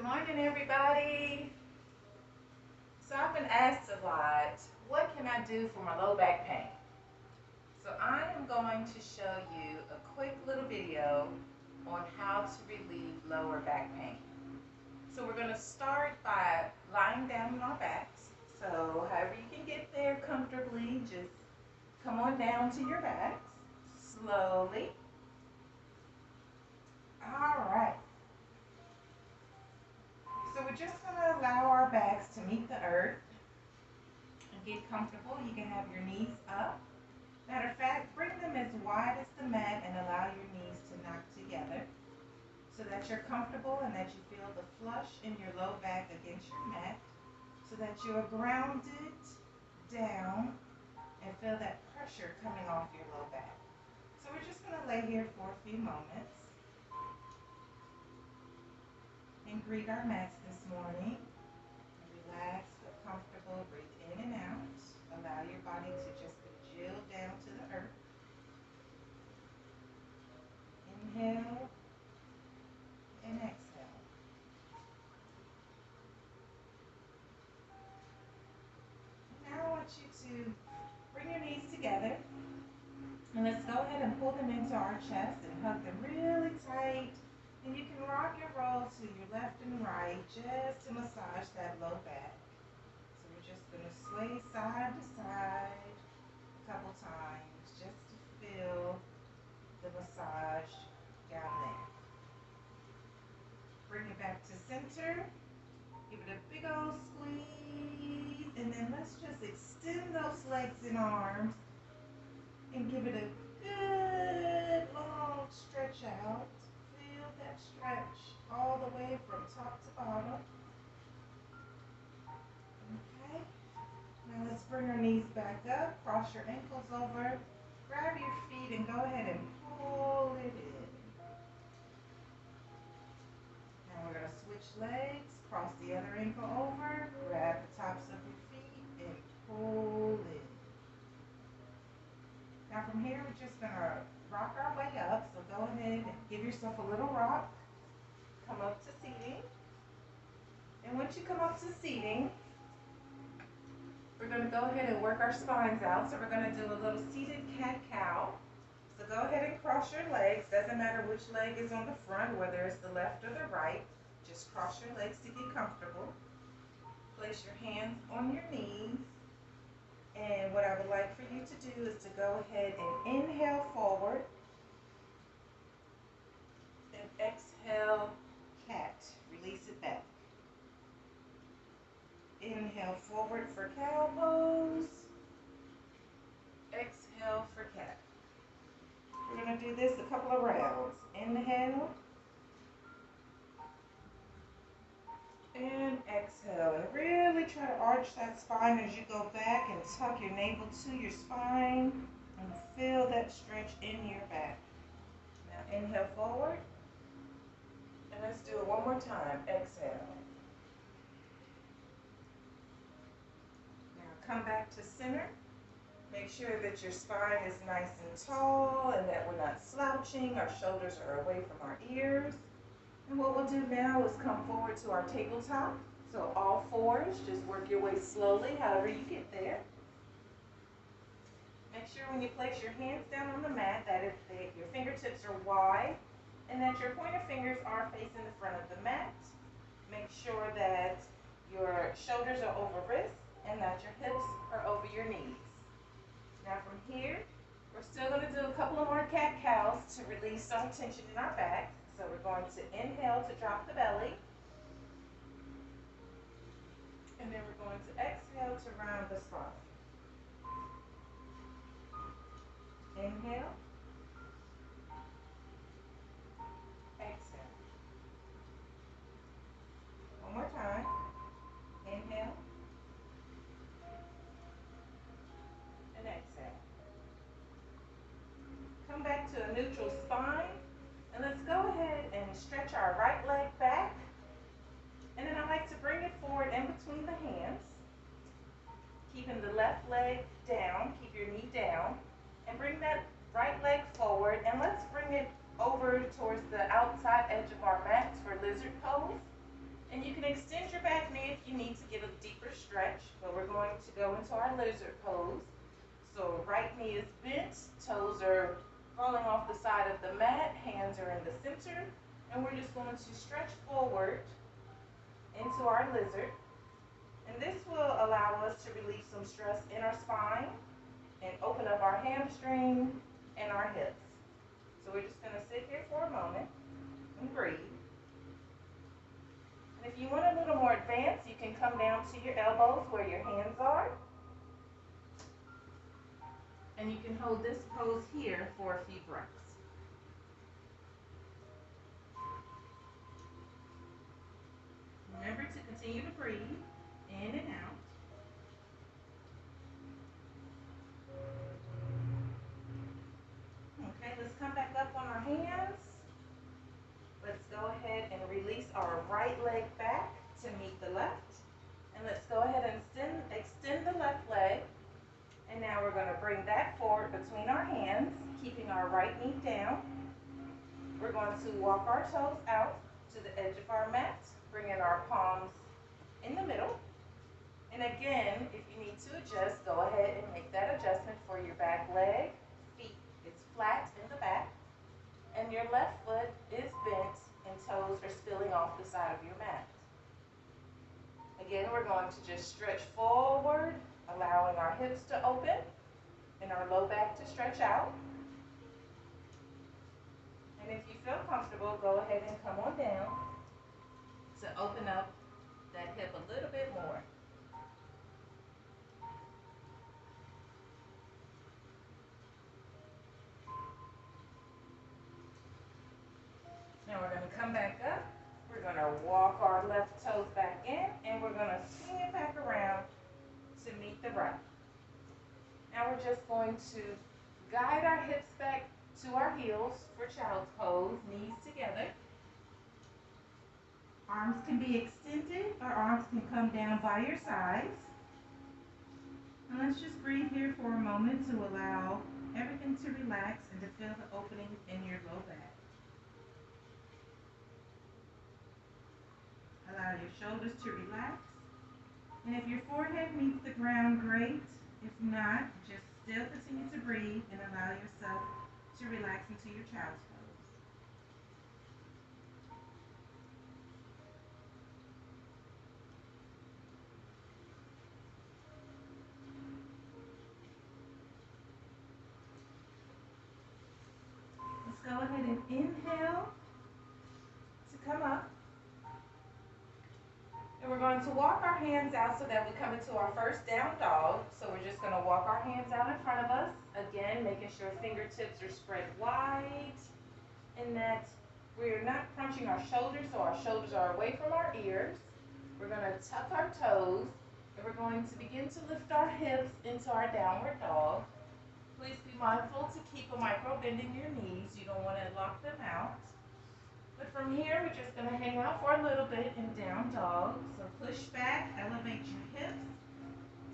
Good morning, everybody. So I've been asked a lot, what can I do for my low back pain? So I am going to show you a quick little video on how to relieve lower back pain. So we're going to start by lying down on our backs. So however you can get there comfortably, just come on down to your backs slowly. All right. So we're just going to allow our backs to meet the earth and get comfortable. You can have your knees up. Matter of fact, bring them as wide as the mat and allow your knees to knock together so that you're comfortable and that you feel the flush in your low back against your mat so that you are grounded down and feel that pressure coming off your low back. So we're just going to lay here for a few moments and greet our mats this morning. Relax, feel comfortable, breathe in and out. Allow your body to just be chilled down to the earth. Inhale and exhale. Now I want you to bring your knees together and let's go ahead and pull them into our chest and hug them really tight. And you can rock and roll to your left and right just to massage that low back. So we're just going to sway side to side a couple times just to feel the massage down there. Bring it back to center. Give it a big old squeeze. And then let's just extend those legs and arms and give it a good long stretch out. Feel that stretch all the way from top to bottom. Okay. Now let's bring our knees back up. Cross your ankles over. Grab your feet and go ahead and pull it in. Now we're going to switch legs. Cross the other ankle over. Grab the tops of your feet and pull in. Now from here we're just going to rock our way up. So go ahead and give yourself a little rock. Come up to seating. And once you come up to seating, we're going to go ahead and work our spines out. So we're going to do a little seated cat-cow. So go ahead and cross your legs. Doesn't matter which leg is on the front, whether it's the left or the right. Just cross your legs to get comfortable. Place your hands on your knees. And what I would like for you to do is to go ahead and inhale forward. And exhale, cat. Release it back. Inhale forward for cow pose. Exhale for cat. We're going to do this a couple of rounds. Inhale. And exhale. And really try to arch that spine as you go back and tuck your navel to your spine. And feel that stretch in your back. Now inhale forward. And let's do it one more time. Exhale. Now come back to center. Make sure that your spine is nice and tall and that we're not slouching. Our shoulders are away from our ears. And what we'll do now is come forward to our tabletop. So all fours, just work your way slowly, however you get there. Make sure when you place your hands down on the mat that your fingertips are wide and that your pointer fingers are facing the front of the mat. Make sure that your shoulders are over wrists and that your hips are over your knees. Now from here, we're still going to do a couple of more cat-cows to release some tension in our back. So we're going to inhale to drop the belly. And then we're going to exhale to round the spine. Inhale. Exhale. One more time. Inhale. And exhale. Come back to a neutral spine. And let's go ahead and stretch our right leg back. And then I like to bring it forward in between the hands. Keeping the left leg down, keep your knee down. And bring that right leg forward. And let's bring it over towards the outside edge of our mats for lizard pose. And you can extend your back knee if you need to get a deeper stretch, but we're going to go into our lizard pose. So right knee is bent, toes are falling off the side of the mat, hands are in the center, and we're just going to stretch forward into our lizard. And this will allow us to relieve some stress in our spine and open up our hamstring and our hips. So we're just going to sit here for a moment and breathe. And if you want a little more advanced, you can come down to your elbows where your hands are. And you can hold this pose here for a few breaths. Remember to continue to breathe in and out. Okay, let's come back up on our hands. Let's go ahead and release our right leg back to meet the left. And let's go ahead and extend the left leg. And now we're going to bring that forward between our hands, keeping our right knee down. We're going to walk our toes out to the edge of our mat, bringing our palms in the middle. And again, if you need to adjust, go ahead and make that adjustment for your back leg. Feet is flat in the back. And your left foot is bent and toes are spilling off the side of your mat. Again, we're going to just stretch forward, allowing our hips to open and our low back to stretch out. And if you feel comfortable, go ahead and come on down to open up that hip a little bit more. Now we're going to come back up. We're going to walk our left toes back in, and we're going to swing it back around to meet the right. Now we're just going to guide our hips back to our heels for child's pose, knees together. Arms can be extended, or arms can come down by your sides. And let's just breathe here for a moment to allow everything to relax and to feel the opening in your low back. Allow your shoulders to relax. And if your forehead meets the ground, great. If not, just still continue to breathe and allow yourself to relax into your child's pose. Let's go ahead and inhale to come up. And we're going to walk our hands out so that we come into our first down dog. So we're just going to walk our hands out in front of us. Again, making sure fingertips are spread wide and that we're not crunching our shoulders, so our shoulders are away from our ears. We're going to tuck our toes, and we're going to begin to lift our hips into our downward dog. Please be mindful to keep a micro bend in your knees. You don't want to lock them out. But from here, we're just going to hang out for a little bit in down dog. So push back, elevate your hips,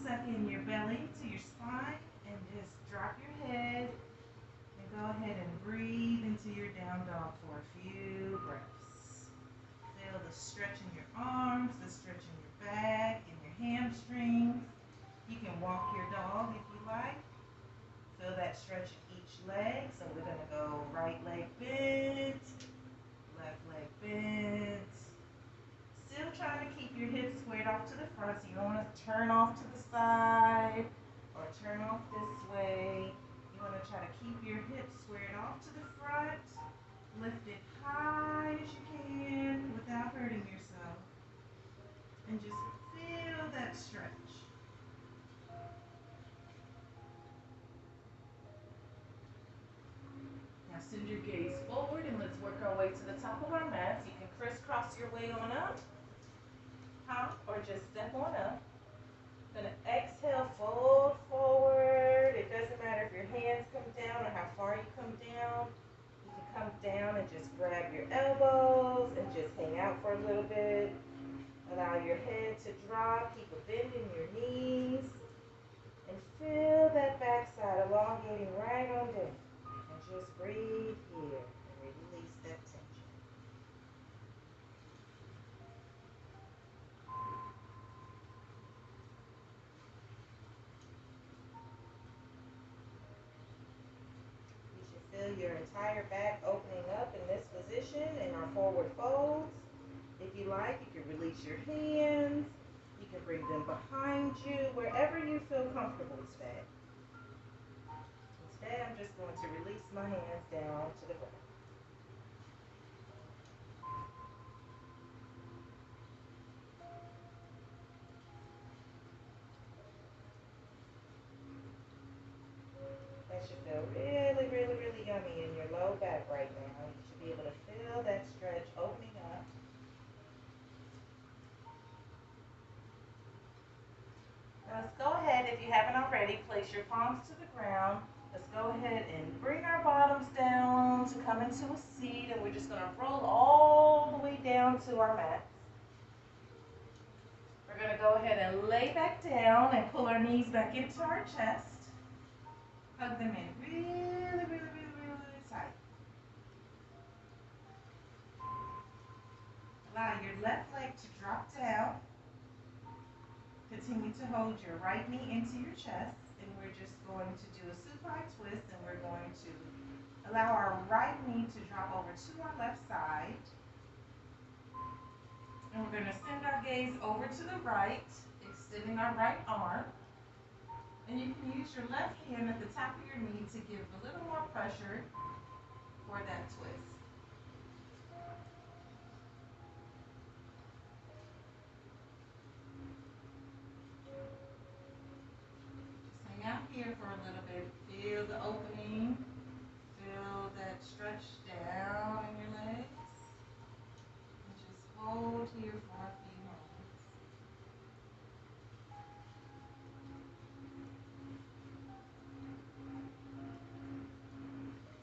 suck in your belly to your spine, and just drop your head. And go ahead and breathe into your down dog for a few breaths. Feel the stretch in your arms, the stretch in your back, and your hamstrings. You can walk your dog if you like. Feel that stretch in each leg. So we're going to go right leg bent, left leg bent. Still trying to keep your hips squared off to the front, so you don't want to turn off to the side or turn off this way. You want to try to keep your hips squared off to the front. Lift it high as you can without hurting yourself. And just feel that stretch. Now send your gaze forward and let's work our way to the top of our mats. You can crisscross your way on up, hop, or just step on up. Gonna exhale, fold forward. It doesn't matter if your hands come down or how far you come down. You can come down and just grab your elbows and just hang out for a little bit. Allow your head to drop. Keep a bend in your knees. And feel that backside elongating right on down. And just breathe here and release that tension. feel your entire back opening up in this position in our forward folds. If you like, you can release your hands. You can bring them behind you, wherever you feel comfortable today. Today, I'm just going to release my hands down to the ground. That should feel really, really, really yummy in your low back right now. You should be able to feel that stretch opening up. Now let's go ahead, if you haven't already, place your palms to the ground. Let's go ahead and bring our bottoms down to come into a seat, and we're just going to roll all the way down to our mats. We're going to go ahead and lay back down and pull our knees back into our chest. Hug them in really, really, really, really tight. Allow your left leg to drop down. Continue to hold your right knee into your chest, and we're just going to do a supine twist, and we're going to allow our right knee to drop over to our left side. And we're going to send our gaze over to the right, extending our right arm. And you can use your left hand at the top of your knee to give a little more pressure for that twist. Just hang out here for a little bit. Feel the opening. Feel that stretch down in your legs. And just hold here for a few moments.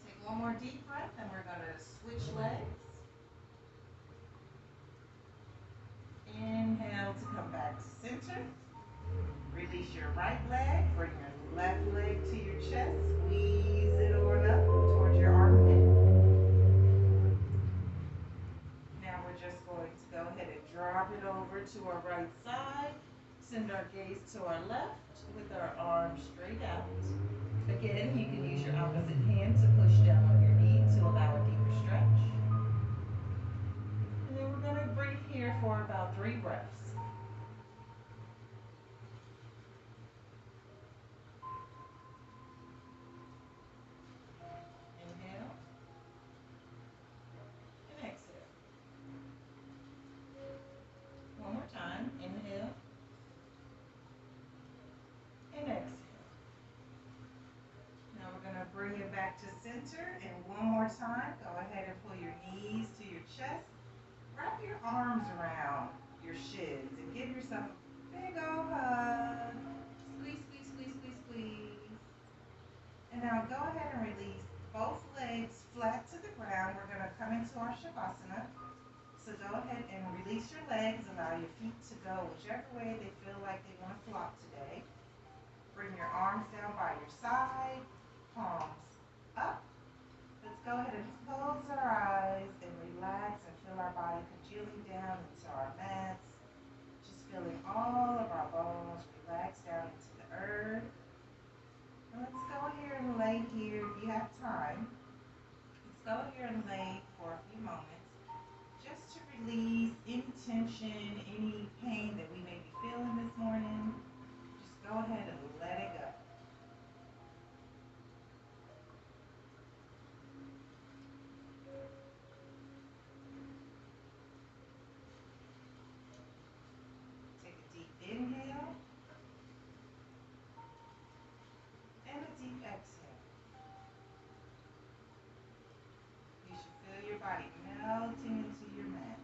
Take one more deep breath, and we're going to switch legs. Inhale to come back to center. Release your right leg, bring your left leg to your chest, squeeze it on up towards your armpit. Now we're just going to go ahead and drop it over to our right side, send our gaze to our left with our arms straight out. Again, you can use your opposite hand to push down on your knee to allow a deeper stretch. And then we're going to breathe here for about 3 breaths. Inhale and exhale. One more time. Inhale and exhale. Now we're going to bring it back to center, and one more time, go ahead and pull your knees to your chest. Wrap your arms around your shins and give yourself a big old hug. Squeeze, squeeze, squeeze, squeeze, squeeze. And now go ahead and release both legs flat to the ground. We're going to come into our Shavasana. So go ahead and release your legs. Allow your feet to go whichever way they feel like they want to flop today. Bring your arms down by your side, palms up. Let's go ahead and close our eyes and relax and feel our body congealing down into our mats. Just feeling all of our bones relax down into the earth. And let's go here and lay here if you have time. Let's go here and lay for a few moments just to release any tension, any pain that we may be feeling this morning. Just go ahead and let it go. Take a deep inhale and a deep exhale. You should feel your body melting into your mat.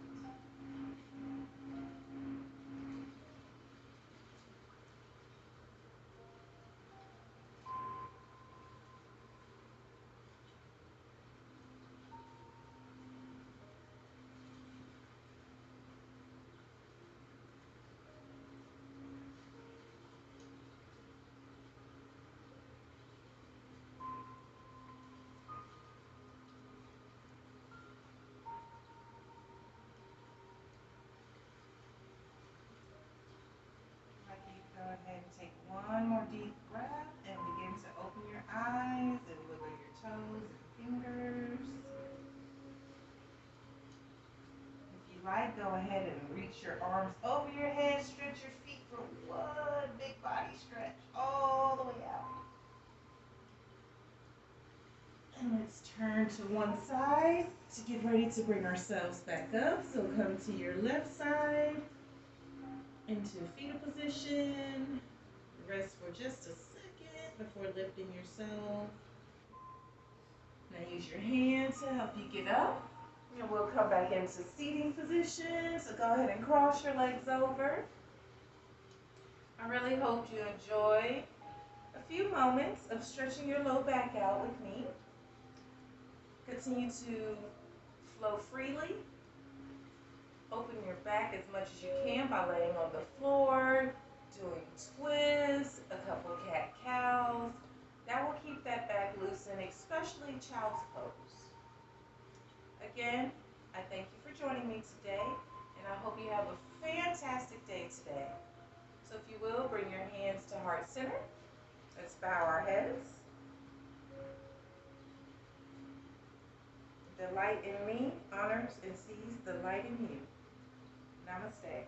Go ahead and take one more deep breath and begin to open your eyes and wiggle your toes and fingers. like, go ahead and reach your arms over your head. Stretch your feet for one big body stretch all the way out. And let's turn to one side to get ready to bring ourselves back up. So come to your left side into fetal position. Rest for just a second before lifting yourself. Now use your hand to help you get up. And we'll come back into seating position. So go ahead and cross your legs over. I really hope you enjoy a few moments of stretching your low back out with me. Continue to flow freely. Open your back as much as you can by laying on the floor, doing twists, a couple cat-cows. That will keep that back loosened, especially child's pose. Again, I thank you for joining me today, and I hope you have a fantastic day today. So if you will, bring your hands to heart center. Let's bow our heads. The light in me honors and sees the light in you. Namaste.